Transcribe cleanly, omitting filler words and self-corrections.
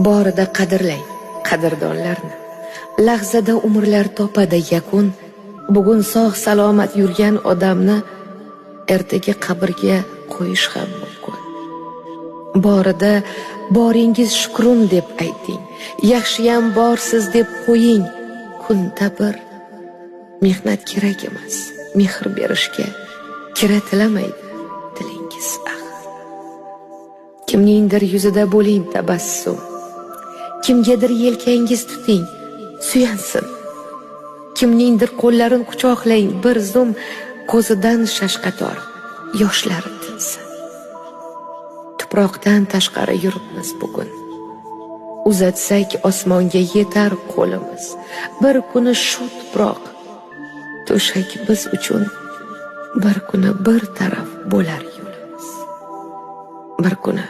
Borida qadrlang qadrdonlarni. Lahzada umrlar topadi yakun. Bugun sog' salomat yurgan odamni ertaga qabrga qo'yish ham mumkin. Borida boringiz shukrum deb ayting. Yaxshiyam borsiz deb qo'ying. Kunda bir mehnat kerak emas. Mehr berishga kiratilamaydi tilingiz axir. Kimningdir yuzida bo'ling tabassum. Kimgadir yelkangiz tuting, suyansin. Kimningdir qo'llarini quchoqlang, bir zum ko'zidan shashqator yoshlar tinsin. Tuproqdan tashqari yuribmiz bugun. Uzatsak osmonga yetar qo'limiz. Bir kuni shu tuproq to'shak biz uchun, bir kuni bir taraf bo'lar yo'limiz. Bir kuni